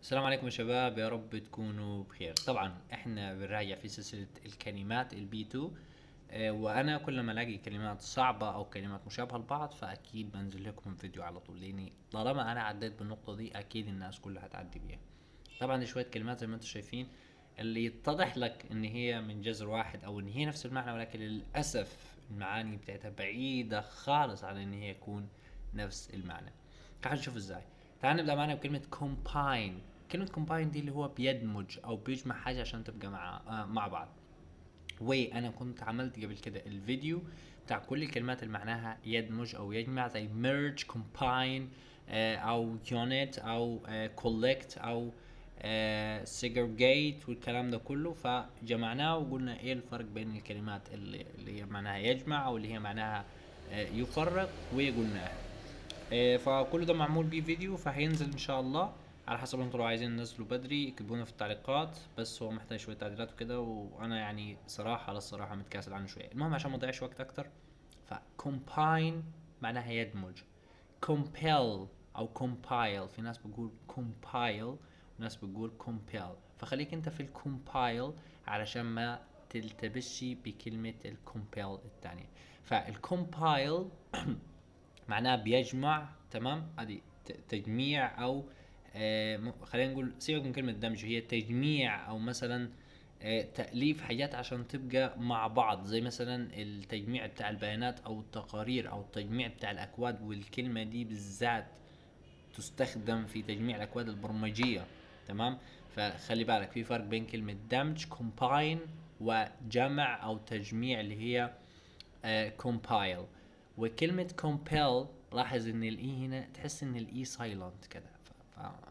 السلام عليكم يا شباب، يا رب تكونوا بخير. طبعا احنا بنراجع في سلسلة الكلمات البي 2. وانا كل ما الاقي كلمات صعبة او كلمات مشابهة لبعض فاكيد بنزل لكم فيديو على طول، لاني طالما انا عديت بالنقطة دي اكيد الناس كلها هتعدي بيها. طبعا دي شوية كلمات زي ما انتم شايفين، اللي يتضح لك ان هي من جذر واحد او ان هي نفس المعنى، ولكن للاسف المعاني بتاعتها بعيدة خالص عن ان هي يكون نفس المعنى. تعال نشوف ازاي. تعال نبدأ معنا بكلمة combine. كلمة combine دي اللي هو بيدمج أو بيجمع حاجة عشان تبقى مع بعض. وأنا كنت عملت قبل كده الفيديو بتاع كل الكلمات اللي معناها يدمج أو يجمع، زي merge combine، أو unit أو collect أو segregate والكلام ده كله. فجمعناه وقلنا ايه الفرق بين الكلمات اللي هي معناها يجمع او اللي هي معناها يفرق، وقلناها. فكل ده معمول بيه فيديو، فهينزل ان شاء الله على حسب انتوا لو عايزين ننزله بدري اكتبونا في التعليقات، بس هو محتاج شويه تعديلات وكده، وانا يعني صراحه للصراحه متكاسل عنه شويه. المهم عشان ما نضيعش وقت اكتر، فcombine معناها يدمج. compel او compile، في ناس بتقول compile وناس بتقول compel، فخليك انت في الcompile علشان ما تلتبسش بكلمة الcompel التانية. فالcompile معناه بيجمع، تمام؟ ادي تجميع او خلينا نقول سيبك من كلمة دمج، هي تجميع او مثلا تأليف حاجات عشان تبقى مع بعض، زي مثلا التجميع بتاع البيانات او التقارير او التجميع بتاع الاكواد، والكلمة دي بالذات تستخدم في تجميع الاكواد البرمجية. تمام؟ فخلي بالك في فرق بين كلمة دمج combine وجمع او تجميع اللي هي compile. وكلمة compel لاحظ ان الاي هنا تحس ان الاي سايلنت كده،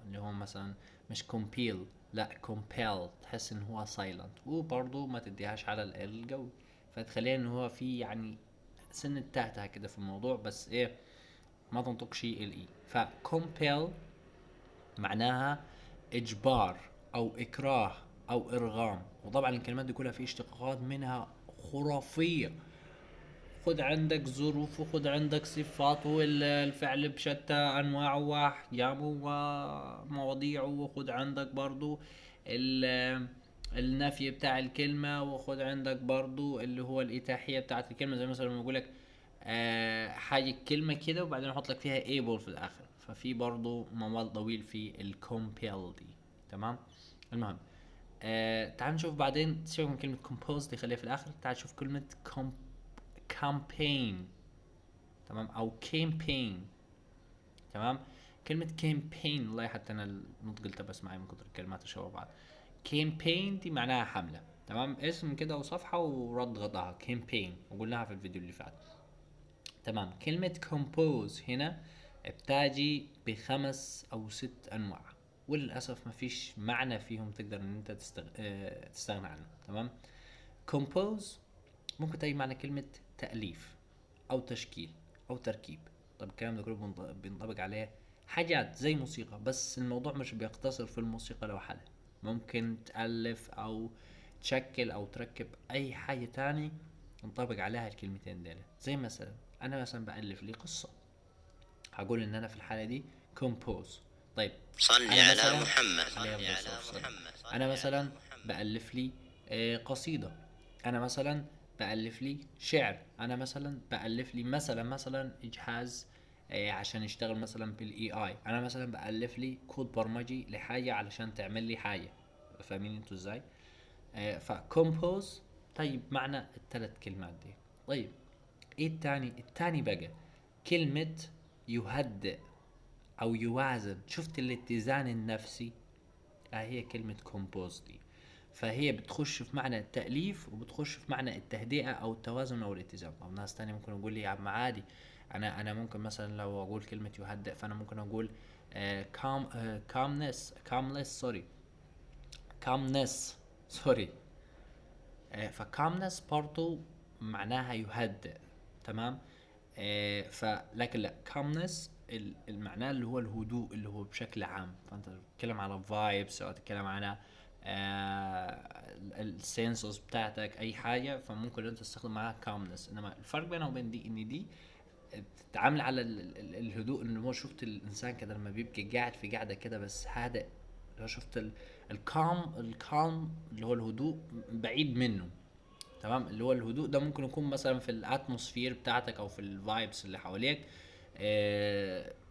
اللي هو مثلا مش compel، لا compel تحس ان هو سايلنت، وبرضه ما تديهاش على القوي، فتخليها ان هو في يعني سن التهتها كده في الموضوع، بس ايه، ما تنطقش الاي. ف compel معناها اجبار او اكراه او ارغام. وطبعا الكلمات دي كلها في اشتقاقات منها خرافية. خد عندك ظروف وخد عندك صفات، والفعل بشتى انواعه واحجامه ومواضيعه، وخد عندك برضو النفي بتاع الكلمة، وخد عندك برضو اللي هو الإتاحية بتاعت الكلمة، زي مثلا لما يقولك حاجة كلمة كده وبعدين احط لك فيها able في الآخر، ففي برضو موال طويل في الكومبيل دي. تمام؟ المهم تعال نشوف بعدين، سيبك من كلمة compose دي خليها في الآخر. تعال نشوف كلمة campaign. تمام؟ أو campaign. تمام؟ كلمة campaign، والله حتى أنا النطق التبس معي من كتر الكلمات شبه بعض. campaign دي معناها حملة، تمام؟ اسم كده وصفحة ورد غطاها campaign، وقلناها في الفيديو اللي فات. تمام؟ كلمة compose هنا بتاجي بخمس أو ست أنواع، وللأسف ما فيش معنى فيهم تقدر إن أنت تستغنى عنه. تمام؟ compose ممكن تيجي معنى كلمة تأليف أو تشكيل أو تركيب. طب الكلام ده كله بينطبق عليه حاجات زي موسيقى، بس الموضوع مش بيقتصر في الموسيقى لوحدها، ممكن تألف أو تشكل أو تركب أي حاجة تاني ينطبق عليها الكلمتين دول. زي مثلا أنا مثلا بألف لي قصة، هقول إن أنا في الحالة دي compose. طيب صل أنا على مثلا محمد. عليه أفضل الصلاة والسلام، أنا مثلا بألف لي قصيدة، انا مثلا بألف لي شعر، انا مثلا بألف لي مثلا جهاز عشان يشتغل مثلا بالاي اي، انا مثلا بألف لي كود برمجي لحاجة علشان تعمل لي حاجة. فاهمين انتوا ازاي؟ فكومبوز. طيب معنى الثلاث كلمات دي. طيب ايه التاني بقى كلمة يهدئ او يوازن. شفت الاتزان النفسي؟ هي كلمة كومبوز دي. فهي بتخش في معنى التأليف وبتخش في معنى التهدئة أو التوازن أو الاتزان. طب ناس تانية ممكن يقول لي يا عم عادي، أنا ممكن مثلا لو أقول كلمة يهدئ فأنا ممكن أقول calmness. سوري. فcalmness برضو معناها يهدئ. تمام؟ فلكن لا، calmness المعنى اللي هو الهدوء اللي هو بشكل عام. فانت تتكلم على vibes او تتكلم على السنسز بتاعتك اي حاجه، فممكن انت تستخدم معاها calmness. انما الفرق بينها وبين دي ان دي بتتعامل على الهدوء، اللي هو شفت الانسان كده لما بيبقى قاعد في قاعده كده بس هادئ، اللي هو شفت الكالم اللي هو الهدوء بعيد منه. تمام، اللي هو الهدوء ده ممكن يكون مثلا في الاتموسفير بتاعتك او في الفايبس اللي حواليك،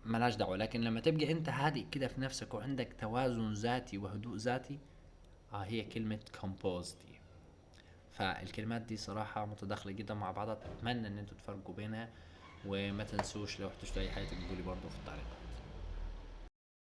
ملهاش دعوه. لكن لما تبقى انت هادئ كده في نفسك وعندك توازن ذاتي وهدوء ذاتي، هي كلمه كومبوز دي. فالكلمات دي صراحة متداخلة جدا مع بعضها، اتمنى ان انتوا تفرقوا بينها. وما تنسوش لو احتجتوا اي حاجة تكتبوا لي برضه في التعليقات.